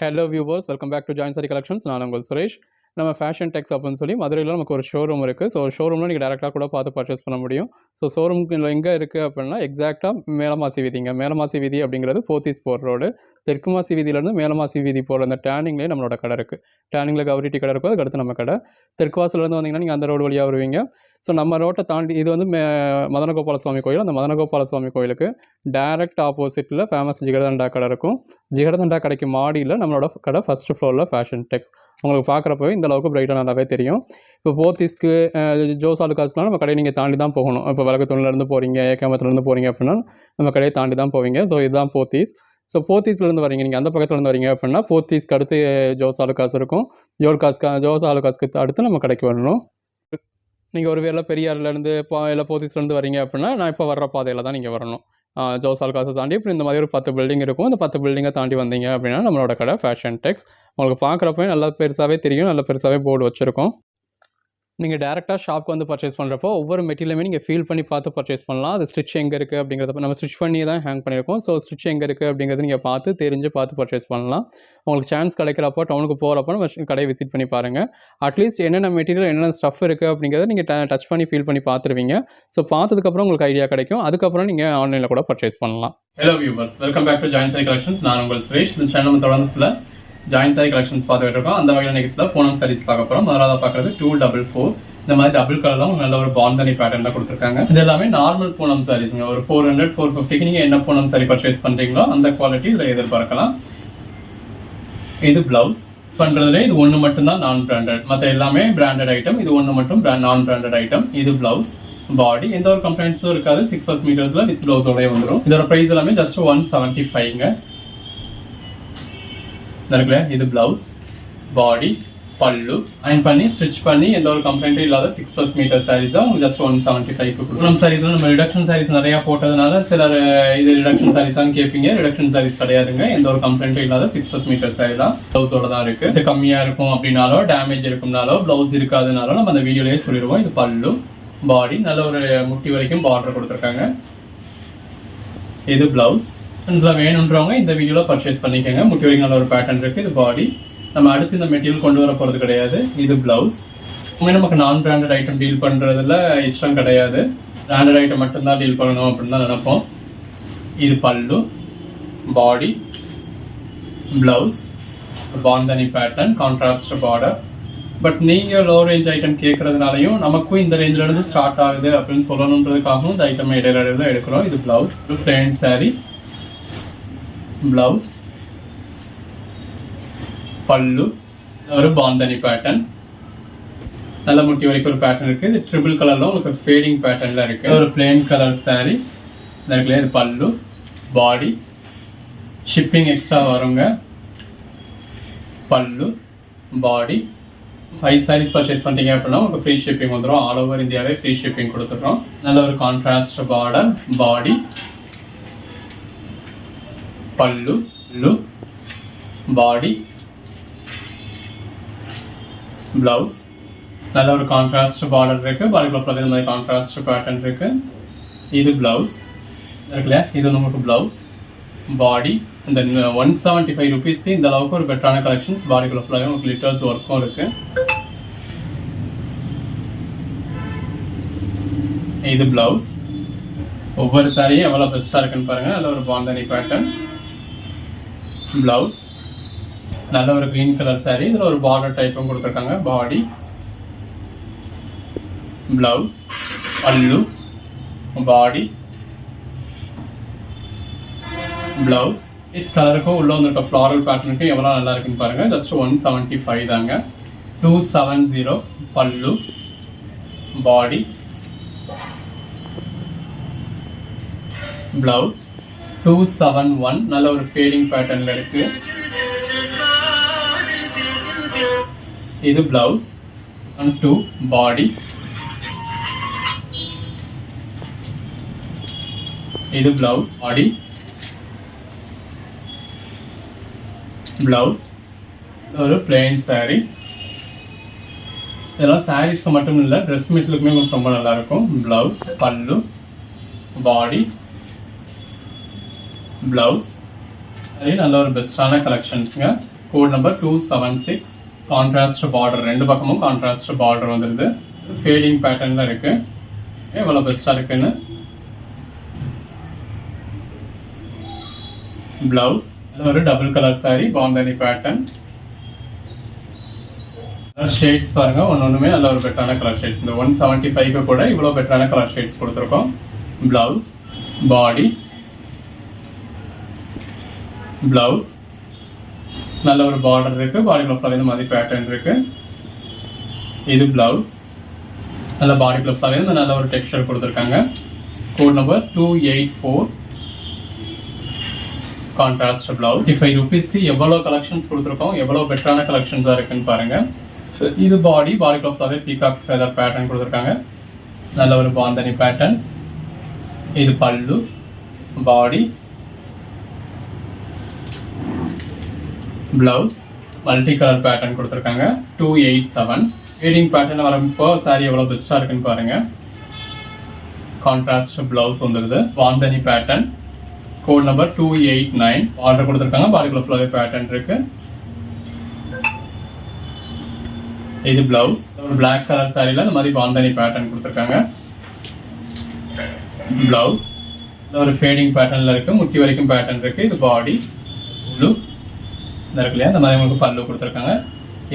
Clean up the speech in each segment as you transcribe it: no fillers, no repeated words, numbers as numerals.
Hello viewers, welcome back to join sari collections. நான் உங்கள் சுரேஷ். நம்ம ஃபேஷன் டெக்ஸ் அப்படின்னு சொல்லி மதுரையில் நமக்கு ஒரு ஷோரூம் இருக்குது. ஸோ ஷோரூமில் நீங்கள் டேரெக்டாக கூட பார்த்து பர்ச்சேஸ் பண்ண முடியும். ஸோ ஷோரூமுக்கு எங்கே இருக்குது அப்படின்னா எக்ஸாக்டாக மேலமாசி வீதிங்க. மேலமாசி வீதி அப்படிங்கிறது போத்தீஸ் போர் ரோடு. தெற்கு மாசி வீதியிலேருந்து மேலமாசி வீதி போகிற அந்த டேர்னிங்லேயே நம்மளோட கடை இருக்குது. டேர்னிங்கில் கவரிட்டி கடை இருக்கும், அதுக்கடுத்து நம்ம கடை. தெற்கு வாசலேருந்து வந்தீங்கன்னா நீங்கள் அந்த ரோடு வழியாக வருவீங்க. ஸோ நம்ம ரோட்டை தாண்டி இது வந்து மதனகோபால சுவாமி கோயில். அந்த மதனகோபால சுவாமி கோயிலுக்கு டேரெக்ட் ஆப்போசிட்டில் ஃபேமஸ் ஜிகர்தண்டா கடை இருக்கும். ஜிகர்தண்டா கடைக்கு மாடியில் நம்மளோட கடை ஃபஸ்ட்டு ஃப்ளோரில் ஃபேஷன் டெக்ஸ். உங்களுக்கு பார்க்குறப்பவே இந்த அளவுக்கு பிரைட்டாக நல்லாவே தெரியும். இப்போ போத்தீஸ்க்கு ஜோஸ் ஆலுக்காஸ்க்குலாம் நம்ம கடையை நீங்கள் தாண்டி தான் போகணும். இப்போ வழக்கத்துலேருந்து போகிறீங்க, ஏகாமத்துலேருந்து போகிறீங்க அப்படின்னா நம்ம கடையை தாண்டி தான் போவீங்க. ஸோ இதுதான் போத்தீஸ். ஸோ போத்தீஸ்லேருந்து வரீங்க, நீங்கள் அந்த பக்கத்துலேருந்து வரீங்க அப்படின்னா போத்தீஸ்க்கு அடுத்து ஜோஸ் ஆலுக்காஸ் இருக்கும். ஜோஸ் ஆலுக்காஸ்க்கு அடுத்து நம்ம கடைக்கு வரணும். நீங்கள் ஒரு வேளை பெரியார்லேருந்து இல்லை போத்தீஸ்லேருந்து வரீங்க அப்படின்னா நான் இப்போ வர்ற பாதையில் தான் நீங்கள் வரணும். ஜோஸ் ஆலுக்காஸை தாண்டி இப்படி இந்த மாதிரி ஒரு 10 பில்டிங் இருக்கும். அந்த 10 பில்டிங்கை தாண்டி வந்தீங்க அப்படின்னா நம்மளோட கடை ஃபேஷன் டெக்ஸ். உங்களுக்கு பார்க்குறப்பவே நல்லா பெருசாகவே தெரியும், நல்ல பெருசாகவே போர்டு வச்சுருக்கோம். நீங்கள் டேரெக்டாக ஷாப்க்கு வந்து பர்ச்சேஸ் பண்ணுறப்போ ஒவ்வொரு மெட்டீரியலுமே நீங்கள் ஃபீல் பண்ணி பார்த்து பர்ச்சேஸ் பண்ணலாம். அது ஸ்டிச் எங்கே இருக்குது அப்படிங்கிறத நம்ம ஸ்டிச் பண்ணி தான் ஹேங் பண்ணியிருக்கோம். ஸோ ஸ்டிச் எங்கே இருக்குது அப்படிங்கிறது நீங்கள் பார்த்து பர்ச்சேஸ் பண்ணலாம். உங்களுக்கு சான்ஸ் கிடைக்கிறப்போ டவுனுக்கு போகிறப்போ நம்ம கடையை விசிட் பண்ணி பாருங்கள். அட்லீஸ்ட் என்னென்ன மெட்டீரியல் என்னென்ன ஸ்டஃப் இருக்குது அப்படிங்கிறத நீங்கள் டச் பண்ணி ஃபீல் பண்ணி பார்த்துருவீங்க. ஸோ பார்த்ததுக்கப்புறம் உங்களுக்கு ஐடியா கிடைக்கும். அதுக்கப்புறம் நீங்கள் ஆன்லைனில் கூட பர்ச்சேஸ் பண்ணலாம். Hello viewers, welcome back to join sari collections. நான் உங்கள் சுரேஷ். இந்த சேனல் தொடர்ந்து ஜாயின் சாரி கலெக்ஷன்ஸ் பார்த்துட்டு இருக்கோம். அந்த வகையில் நெக்ஸ்ட்டில் பூனம் சாரீஸ் பார்க்க போகிறோம். முதலாவது பார்க்குறது 244. இந்த மாதிரி டபுள் கலர்லாம் நல்ல ஒரு பாந்தனி பேட்டர்னில் கொடுத்துருக்காங்க. இது எல்லாமே நார்மல் பூனம் சாரீஸ்ங்க. ஒரு 400-450க்கு நீங்கள் என்ன பூனம் சாரி பர்ச்சேஸ் பண்ணுறீங்களோ அந்த குவாலிட்டி இதில் எதிர்பார்க்கலாம். இது பிளவுஸ் பண்ணுறதுல இது ஒன்று மட்டும்தான் நான் பிராண்டட், மற்ற எல்லாமே பிராண்டட் ஐட்டம். இது ஒன்று மட்டும் நான் பிராண்டட் ஐட்டம். இது பிளவுஸ். பாடி எந்த ஒரு கம்ப்ளைண்ட்ஸும் இருக்காது. 6+ மீட்டர்ஸில் வித் பிளவுஸோடய வந்துடும். இதோட ப்ரைஸ் எல்லாமே ஜஸ்ட் 175ங்க. இருக்குல்ல, இது பிளவுஸ், பாடி, பல்லு அயன் பண்ணி ஸ்டிச் பண்ணி எந்த ஒரு கம்ப்ளைண்ட்டும் இல்லாத 6+ மீட்டர் சாரீஸ் தான் உங்களுக்கு ஜஸ்ட் 175 கொடுக்கும். சாரீஸ்ல நம்ம ரிடக்ஷன் சாரீஸ் நிறைய போட்டதுனால சிலர் இது ரிடக்ஷன் சாரீஸான்னு கேட்பீங்க. ரிடக்ஷன் சாரீஸ் கிடையாதுங்க. எந்த ஒரு கம்ப்ளைண்ட்டும் இல்லாத 6+ மீட்டர் சாரீ தான். பிளவுஸோட தான் இருக்கு. இது கம்மியா இருக்கும் அப்படின்னாலோ டேமேஜ் இருக்கும்னாலோ பிளவுஸ் இருக்காதுனாலோ நம்ம அந்த வீடியோலயே சொல்லிடுவோம். இது பல்லு, பாடி நல்ல ஒரு முட்டி வரைக்கும் பார்டர் கொடுத்துருக்காங்க. இது பிளவுஸ். வேணுன்றவங்க இந்த வீடியோல பர்ச்சேஸ் பண்ணிக்கோங்க. முட்டி வரைக்கும் நல்ல ஒரு பேட்டர்ன் இருக்கு. இது பாடி. நம்ம அடுத்து இந்த மெட்டீரியல் கொண்டு வர போகிறது கிடையாது. இது பிளவுஸ். நமக்கு நான் பிராண்டட் ஐட்டம் டீல் பண்ணுறதுல இஷ்டம் கிடையாது. பிராண்டட் ஐட்டம் மட்டும்தான் டீல் பண்ணணும் அப்படின்னு தான் நினைப்போம். இது பல்லு, body, blouse, bandhani pattern, contrast border. But நீங்கள் லோ ரேஞ்ச் ஐட்டம் கேட்கறதுனாலையும் நமக்கும் இந்த ரேஞ்சில் இருந்து ஸ்டார்ட் ஆகுது அப்படின்னு சொல்லணுன்றதுக்காகவும் இந்த ஐட்டம் இடையில எடுக்கிறோம். இது பிளவுஸ். பிளெயின் சாரி, பிளவுஸ், பல்லு, ஒரு பாந்தனி பேட்டர்ன், நல்ல முட்டி வரைக்கும் ஒரு பேட்டர்ன் இருக்கு. இது ட்ரிபிள் கலர்ல உங்களுக்கு ஃபேடிங் பேட்டர்ன்ல இருக்கு. ஒரு பிளெயின் கலர் சாரி. இது பல்லு, பாடி, ஷிப்பிங் எக்ஸ்ட்ரா வருங்க. பல்லு, பாடி. 5 சாரீஸ் பர்ச்சேஸ் பண்ணிட்டீங்க அப்படின்னா உங்களுக்கு ஃப்ரீ ஷிப்பிங் வந்துடும். ஆல் ஓவர் இந்தியாவே ஃப்ரீ ஷிப்பிங் கொடுத்துட்றோம். நல்ல ஒரு கான்ட்ராஸ்ட் பார்டர், பாடி, பல்லு, பாடி, பிளவுஸ். நல்ல ஒரு கான்ட்ராஸ்ட் பார்டர் இருக்கு. பாடிக்குள்ள இந்த மாதிரி கான்ட்ராஸ்ட் பேட்டர்ன் இருக்கு. இது பிளவுஸ் இருக்குல்ல, இது உங்களுக்கு பிளவுஸ், பாடி. இந்த 175 ருபீஸ்க்கு இந்த அளவுக்கு ஒரு பெட்டரான கலெக்ஷன்ஸ். பாடிக்குள்ள ஃபுல்லாகவே உங்களுக்கு லிட்டர்ஸ் ஒர்க்கும் இருக்கு. இது பிளவுஸ். ஒவ்வொரு சாரியும் எவ்வளோ பெஸ்ட்டாக இருக்குன்னு பாருங்க. நல்ல ஒரு பாந்தனி பேட்டர்ன், பிளவுஸ். நல்ல ஒரு கிரீன் கலர் சாரி. இதில் ஒரு பார்டர் டைப்பும் கொடுத்துருக்காங்க. பாடி, பிளவுஸ், பல்லு, பாடி, பிளவுஸ். இஸ் கலருக்கும் உள்ள வந்துருக்க ஃப்ளாரல் பேட்டர்னுக்கும் எவ்வளோ நல்லா இருக்குன்னு பாருங்க. ஜஸ்ட் 175 தாங்க. 270 பல்லு, பாடி, பிளவுஸ். 271 நல்ல ஒரு ஃபேடிங் பேட்டர்ன்ல இருக்கு. இது பிளவுஸ். 2 பாடி. இது பிளவுஸ், பாடி, பிளவுஸ். ஒரு பிளெயின் சாரி. இதெல்லாம் சாரீஸ்க்கு மட்டும் இல்லை, ட்ரெஸ் மெட்டீரியலுக்குமே உங்களுக்கு ரொம்ப நல்லா இருக்கும். பிளவுஸ், பல்லு, பாடி, பிளவுஸ். நல்ல ஒரு பெஸ்டான கலெக்ஷன்ஸுங்க. Code number 276. கான்ட்ராஸ்ட் பார்டர், ரெண்டு பக்கமும் கான்ட்ராஸ்ட் பார்டர் வந்துடுது. ஃபேடிங் பேட்டர்னில் இருக்குது. எவ்வளோ பெஸ்ட்டாக இருக்குன்னு. ப்ளவுஸ் ஒரு double colour sorry, bandhani pattern. Shades பாருங்க, ஒன்றுமே நல்ல ஒரு பெட்டரான கலர் ஷேட்ஸ். இந்த 175 கூட இவ்வளோ பெட்டரான கலர் ஷேட்ஸ் கொடுத்துருக்கோம். ப்ளவுஸ், பாடி, ப்ளவுஸ் நல்ல ஒரு பார்டர் இருக்கு, பாடிக்குள்ள ஃபுல்லாக இந்த மாதிரி பேட்டர்ன் இருக்கு. இது ப்ளவுஸ், நல்ல பாடிக்குள்ள ஃபுல்லாக இந்த நல்ல ஒரு டெக்ஸ்சர் கொடுத்துருக்காங்க. Code number 284. Contrast blouse. 55 ரூபீஸ்க்கு எவ்வளோ கலெக்ஷன்ஸ் கொடுத்துருக்கோம், எவ்வளோ பெட்டரான கலெக்ஷன்ஸாக இருக்குன்னு பாருங்க. இது பாடி, பாடிக்குள்ள ஃபுல்லாகவே பீகாக் ஃபெதர் பேட்டர்ன் கொடுத்துருக்காங்க. நல்ல ஒரு பாந்தனி பேட்டர்ன். இது பல்லு, body, blouse multi colour pattern கொடுத்துருக்காங்க. 287. ஃபேடிங் பேட்டர்ன் வரப்போ சாரி எவ்வளோ பெஸ்ட்டாக இருக்குன்னு பாருங்க. கான்ட்ராஸ்ட் பிளவுஸ் வந்துடுது. Bandhani pattern. Code number 289. Order கொடுத்துருக்காங்க. பாடிக்குள்ள ஃபுல்லாகவே பேட்டர்ன் இருக்கு. இது பிளவுஸ், ஒரு பிளாக் கலர் சாரியில் இந்த மாதிரி பாந்தனி பேட்டர்ன் கொடுத்துருக்காங்க. பிளவுஸ் ஒரு ஃபேடிங் பேட்டர்னில் இருக்கு, முட்டி வரைக்கும் பேட்டர்ன் இருக்கு. இது பாடி, ப்ளூ இருக்கு இல்லையா, இந்த மாதிரி உங்களுக்கு பல்லு கொடுத்துருக்காங்க.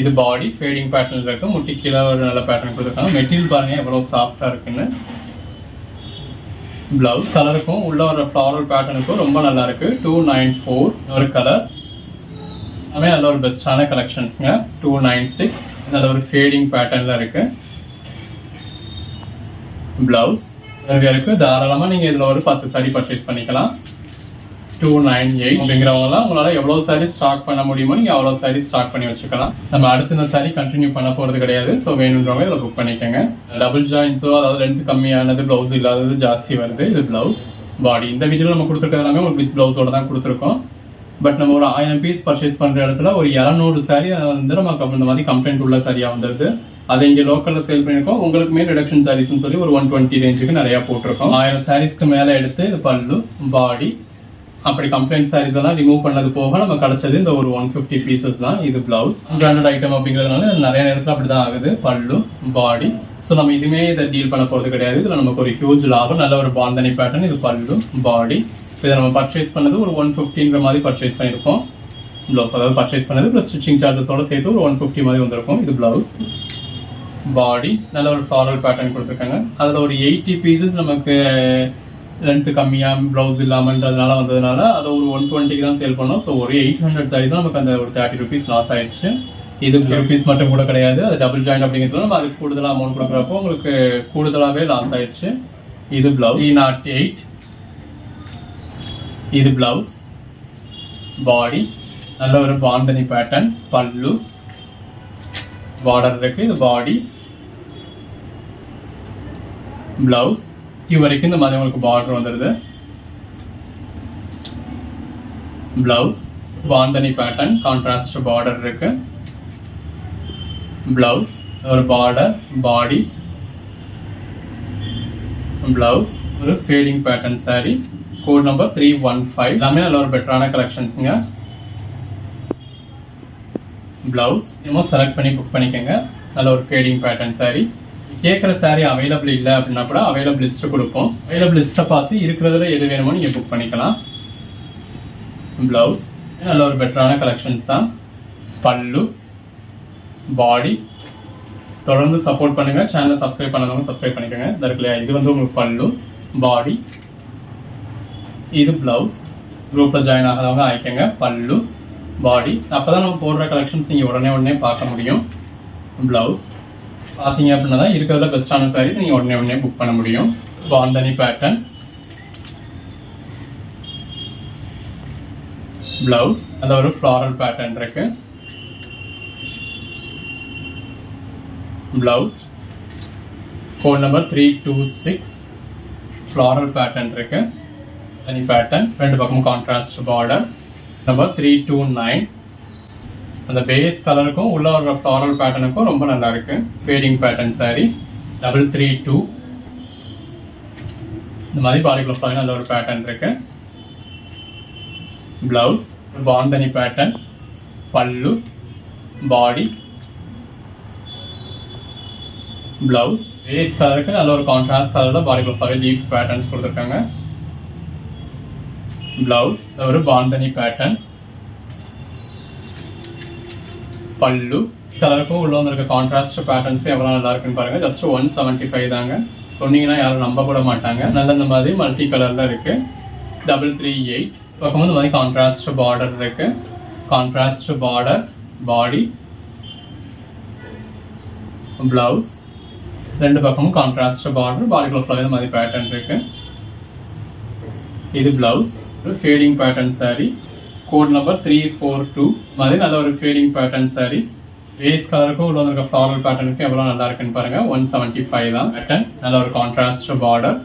இது பாடி ஃபேடிங் பேட்டர்னில் இருக்கு, முட்டி கீழே ஒரு நல்ல பேட்டர்ன் கொடுத்துருக்காங்க. மெட்டீரியல் பாருங்க எவ்வளோ சாஃப்டாக இருக்குன்னு. பிளவுஸ் கலருக்கும் உள்ள ஒரு ஃப்ளாரல் பேட்டர்னுக்கும் ரொம்ப நல்லா இருக்கு. 294 ஒரு கலர். எல்லாமே நல்ல ஒரு பெஸ்டான கலெக்ஷன்ஸுங்க. 296 நல்ல ஒரு ஃபேடிங் பேட்டர்னில் இருக்கு. பிளவுஸ் இருக்கு. தாராளமாக நீங்கள் இதில் ஒரு 10 சாரி பர்ச்சேஸ் பண்ணிக்கலாம். 298 அப்படிங்கிறவங்களாம் உங்களால் எவ்வளோ சாரி ஸ்டாக் பண்ண முடியுமோ நீங்கள் அவ்வளோ சாரி ஸ்டாக் பண்ணி வச்சுக்கலாம். நம்ம அடுத்த இந்த சாரி கண்டினியூ பண்ண போகிறது கிடையாது. ஸோ வேணுன்றவங்க இதில் புக் பண்ணிக்கோங்க. டபுள் ஜாயின்ஸோ, அதாவது லென்த் கம்மியானது, ப்ளவுஸ் இல்லாதது ஜாஸ்தி வருது. இது ப்ளவுஸ், பாடி. இந்த வீடியோவில் நம்ம கொடுத்துருக்கிறது எல்லாமே ஒரு வித் ப்ளவுஸோட தான் கொடுத்துருக்கோம். பட் நம்ம ஒரு 1000 பீஸ் பர்ச்சேஸ் பண்ணுற இடத்துல ஒரு 200 சாரி வந்து நமக்கு இந்த மாதிரி கம்ப்ளைண்ட் உள்ள சாரியாக வந்துடுது. அதை இங்கே லோக்கலில் சேல் பண்ணியிருக்கோம். உங்களுக்கு மேல் ரிடக்ஷன் சாரீஸ்ன்னு சொல்லி ஒரு 120 ரேஞ்சுக்கு நிறையா போட்டிருக்கோம். 1000 சாரீஸ்க்கு மேலே எடுத்து இது பல்லு, பாடி, அப்படி கம்ப்ளைண்ட் சாரீஸ் எல்லாம் ரிமூவ் பண்ணது போக நம்ம கிடைச்சது இந்த ஒரு 150 பீசஸ் தான். இது பிளவுஸ், பிராண்டட் ஐட்டம் அப்படிங்கிறதுனால நிறைய நேரத்தில் அப்படி தான் ஆகுது. பல்லு, பாடி. ஸோ நம்ம இதுவுமே இதை டீல் பண்ண போகிறது கிடையாது. இதில் நமக்கு ஒரு ஹியூஜ் லாபம். நல்ல ஒரு பாந்தனி பேட்டர்ன். இது பல்லு, பாடி. இதை நம்ம பர்ச்சேஸ் பண்ணது ஒரு 150 மாதிரி பர்ச்சேஸ் பண்ணியிருக்கோம். ப்ளவுஸ் அதாவது பர்ச்சேஸ் பண்ணது ப்ளஸ் ஸ்டிச்சிங் சார்ஜஸோட சேர்த்து ஒரு 150 மாதிரி வந்திருக்கும். இது ப்ளவுஸ், பாடி. நல்ல ஒரு ஃப்ளாரல் பேட்டர்ன் கொடுத்துருக்காங்க. அதில் ஒரு 80 பீசஸ் நமக்கு லென்த்து கம்மியாக ப்ளவுஸ் இல்லாமன்றதுனால வந்ததுனால அதை ஒரு 120க்கு தான் சேல் பண்ணோம். ஸோ ஒரு 800 சாரி தான் நமக்கு அந்த ஒரு 30 ரூபீஸ் லாஸ் ஆயிடுச்சு. இது ருபீஸ் மட்டும் கூட கிடையாது, அது டபுள் ஜாயிண்ட் அப்படிங்கிறதுனால நம்ம அதுக்கு கூடுதலாக அமௌண்ட் கொடுக்குறப்போ உங்களுக்கு கூடுதலாகவே லாஸ் ஆயிடுச்சு. இது பிளவுஸ் 308. இது பிளவுஸ், பாடி. நல்ல ஒரு பாந்தனி பேட்டர்ன். பல்லு, பார்டர் இருக்கு. இது பாடி, பிளவுஸ். இது வரைக்கும் இந்த மாதிரி உங்களுக்கு பார்டர் வந்துடுது. Blouse, bandhani pattern, contrast border இருக்கு. பிளவுஸ் ஒரு பார்டர், பாடி, பிளவுஸ் ஒரு fading pattern sari. Code number 315. எல்லாமே நல்ல ஒரு பெட்டரான கலெக்ஷன்ஸுங்க. பிளவுஸ் இன்னும் செலக்ட் பண்ணி புக் பண்ணிக்கோங்க. நல்ல ஒரு ஃபேடிங் பேட்டர்ன் சாரி. கேட்குற சாரி அவைலபிள் இல்லை அப்படின்னா கூட அவைலபிள் லிஸ்ட்டு கொடுப்போம். அவைலபிள் லிஸ்ட்டை பார்த்து இருக்கிறதுல எது வேணுமோ நீங்கள் புக் பண்ணிக்கலாம். பிளவுஸ் நல்ல ஒரு பெட்டரான கலெக்ஷன்ஸ் தான். பல்லு, பாடி. தொடர்ந்து சப்போர்ட் பண்ணுங்கள். சேனலை சப்ஸ்கிரைப் பண்ணாதவங்க சப்ஸ்கிரைப் பண்ணிக்கோங்க. இல்லையா, இது வந்து உங்களுக்கு பல்லு, பாடி. இது பிளவுஸ். குரூப்பில் ஜாயின் ஆகாதவங்க ஆயிக்கங்க. பல்லு, பாடி. அப்போ தான் நம்ம போடுற கலெக்ஷன்ஸ் நீங்கள் உடனே பார்க்க முடியும். பிளவுஸ் பார்த்தீங்க அப்படின்னா தான் இருக்கிறதுல பெஸ்ட்டான சாரீஸ் நீங்கள் உடனே புக் பண்ண முடியும். பாந்தனி பேட்டர்ன். பிளவுஸ் அந்த ஒரு ஃப்ளாரல் பேட்டர்ன் இருக்கு. Blouse code number 326. Floral pattern இருக்கு. தனி பேட்டர்ன், ரெண்டு பக்கமும் கான்ட்ராஸ்ட் பார்டர். நம்பர் 329. அந்த பேஸ் கலருக்கும் உள்ள ஒரு ஃப்ளாரல் பேட்டர்னுக்கும் ரொம்ப நல்லா இருக்கு. Fading pattern sorry. 332. இந்த மாதிரி பாடிக்குள்ள ஃப்ளாரிங் அந்த ஒரு பேட்டர்ன் இருக்கு. Blouse bandhani pattern. பல்லு, பாடி, ப்ளவுஸ். வேஸ்ட் கலருக்கு நல்ல ஒரு கான்ட்ராஸ்ட் கலரில் பாடிக்குள்ள ஃபுல்லாகவே லீஃப் பேட்டர்ன்ஸ் கொடுத்துருக்காங்க. ப்ளவுஸ் ஒரு பாந்தனி பேட்டர்ன். பல்லு கலருக்கும் உள்ள வந்துருக்க கான்ட்ராஸ்ட் பேட்டர்ன்ஸ்க்கு எவ்வளோ நல்லா இருக்குன்னு பாருங்க. ஜஸ்ட் 175 தாங்க. சொன்னீங்கன்னா யாரும் நம்ப கூட மாட்டாங்க. நல்ல இந்த மாதிரி மல்டி கலர்ல இருக்கு. 338 பக்கம் இந்த மாதிரி கான்ட்ராஸ்ட் பார்டர் இருக்கு. கான்ட்ராஸ்ட் பார்டர், பாடி, பிளவுஸ், ரெண்டு பக்கமும் கான்ட்ராஸ்ட் பார்டர், பாடிக்குள்ள ஃபுல்லாக இந்த மாதிரி பேட்டர்ன் இருக்கு. இது பிளவுஸ், ஒரு fading pattern sari. Code number 342 மாதிரி நல்ல ஒரு ஃபேடிங் பேட்டர்ன் சாரி. வேஸ் கலருக்கும் உள்ள இருக்க ஃப்ளாரல் பேட்டர்னுக்கு எவ்வளோ நல்லா இருக்குன்னு பாருங்க. 175 தான் பேட்டர்ன். நல்ல ஒரு கான்ட்ராஸ்ட் பார்டர்,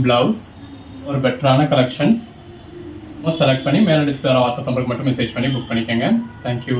பிளவுஸ், ஒரு பெட்டரான கலெக்ஷன்ஸ் செலக்ட் பண்ணி மேலே டிஸ்பிளே வாட்ஸ்அப் நம்பருக்கு மட்டும் மெசேஜ் பண்ணி புக் பண்ணிக்கோங்க. தேங்க்யூ.